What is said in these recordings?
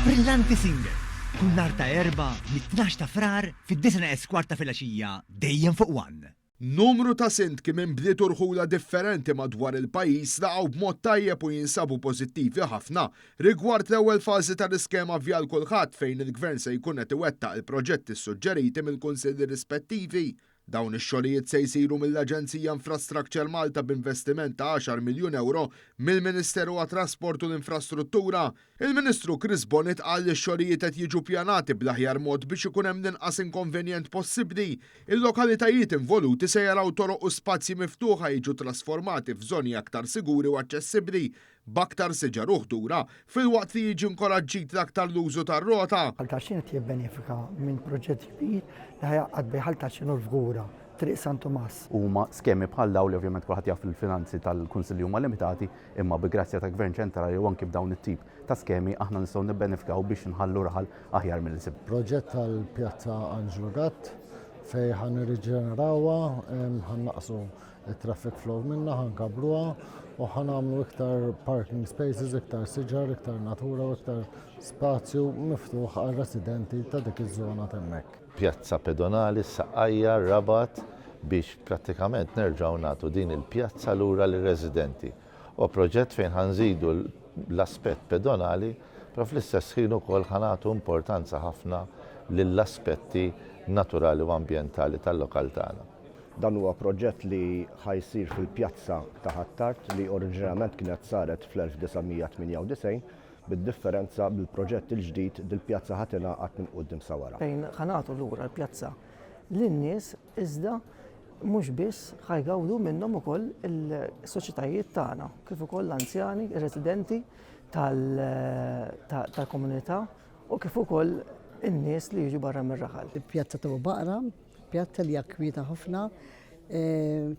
Brillanti single. Kull nhar ta' erba' mit-12 ta' frar fid-9 eskwarta filgħaxija dejjem fuq One. Numru ta' sindki minn bliet urħula differenti madwar il-pajjiż laqgħu b'mod tajjeb u jinsabu pożittivi ħafna rigward l-ewwel fażi tal-iskema vjal kulħadd fejn il-Gvern se jkun qed iwettaq il-proġetti suġġeriti mill-kunsilli rispettivi. Dawn ix-xogħlijiet se jsiru mill-Aġenzija Infrastructure Malta b'investiment ta' 10 miljun euro mill-Ministeru għat-Trasport u l-Infrastruttura. Il-Ministru Chris Bonnet qal li x-xogħlijiet qed jiġu pjanati bl-aħjar mod biex ikun hemm l-inqas inkonvenjent possibbli. Il-lokalitajiet involuti se jaraw toroq u spazji miftuħa jiġu trasformati f'żoni aktar siguri u aċċessibbli b'aktar siġar u ħdura fil-waqt li jiġi inkoraġġit l-aktar l-użu tar-rota. Ħaltaxxin qed jibbenefika minn proġett kbir li ħajqgħad bej ħaltaxxin u l-Fgura, Triq San Tomas. Huma skemi bħal dawn li ovvjament kulħadd jaf il-finanzi tal-Kunsilli huma limitati, imma bi grazzja ta' Gvern ċentrali u anke b'dawn it-tip ta' skemi aħna nistgħu nibbenefikaw biex nħallu raħal aħjar mill-isib. Proġett tal-Pjazza Angelo Gatt fej ħan irriġenerawha, ħannaqsu il-traffic flow minna, ħankabruha u ħanamlu iktar parking spaces, iktar siġar, iktar natura u iktar spazju miftuħ għal residenti ta' dik iż-żona hemmhekk. Pjazza pedonali, Saqajja, Rabat biex prattikament nerġgħu nagħtu din il-pjazza lura lir-residenti. U proġett fejn ħanżidu l-aspett pedonali, però fl-istess ħin ukoll ħanatu importanza ħafna lill-aspetti naturali u ambjentali tal-lokal tagħna. Dan huwa proġett li ħajsir fil-pjazza ta' Ħattart li oriġinarjament kienet saret fl-1998 bid-differenza bil-proġett il-ġdid dil-pjazza ħatingħaqad minn quddiem sawara. Fejn ħanatu lura l-pjazza lin-nies iżda mhux biss ħajgawdu minnhom ukoll is-soċjetajiet tagħna, kif ukoll l-anzjani, ir-residenti tal-komunità u kif ukoll in-nies li jiġu barra mir-raħal. Il-pjazza ta' Baqra, pjazza li kwieta ħafna,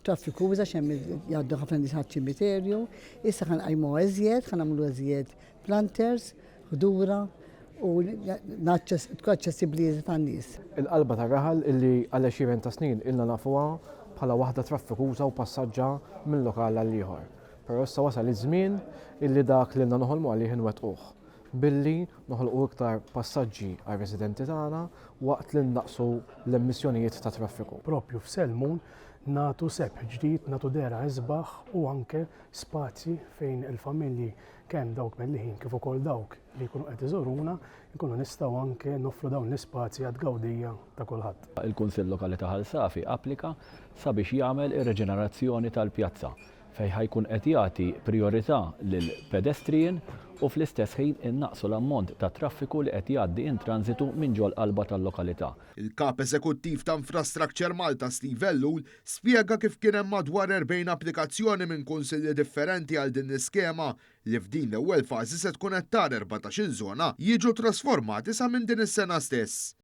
traffiku uża xem jgħaddu ħafna nies ċimiterju, issa ħanqajmu eżjed, ħanamlu eżjed planters, ħdura u tkun aċċessibbli tan-nies. Il-qalba tar-raħal illi għal 20 ta' snin ilna nafuha bħala waħda traffikuża u passaġġa minn lokal għal ieħor. Però issa wasal iż-żmien illi dak li lna noħolmu għalih inwettquh billi noħolqu iktar passaġġi għal residenti tagħna waqt li naqsu l-emissjonijiet ta' traffiku. Propju f'Selmun nagħtu sepp ġdid, nagħtu dera isbaħ u anke spazji fejn il-familji kemm dawk mellieħin kif ukoll dawk li jkunu qed iżuruna jkunu nistgħu anke noffru dawn l-ispazji għad gawdija ta' kulħadd. Il-Kunsill Lokali ta' Ħalsafi applika sabiex jagħmel ir-reġenerazzjoni tal-pjazza fejn ħajkun qed jagħti priorità lil pedestrien u fl-istess ħin innaqsu l-ammont ta' traffiku li qed jgħaddi in transitu minn ġol qalba tal-lokalità. Il-Kap Eżekuttiv ta' Infrastructure Malta Steve Ellul spjega kif kien hemm madwar 40 applikazzjoni minn kunsilli differenti għal din l-iskema li f'din l-ewwel fażi se tkun qed tar 14-il żona jiġu trasformati sa minn din is-sena stess.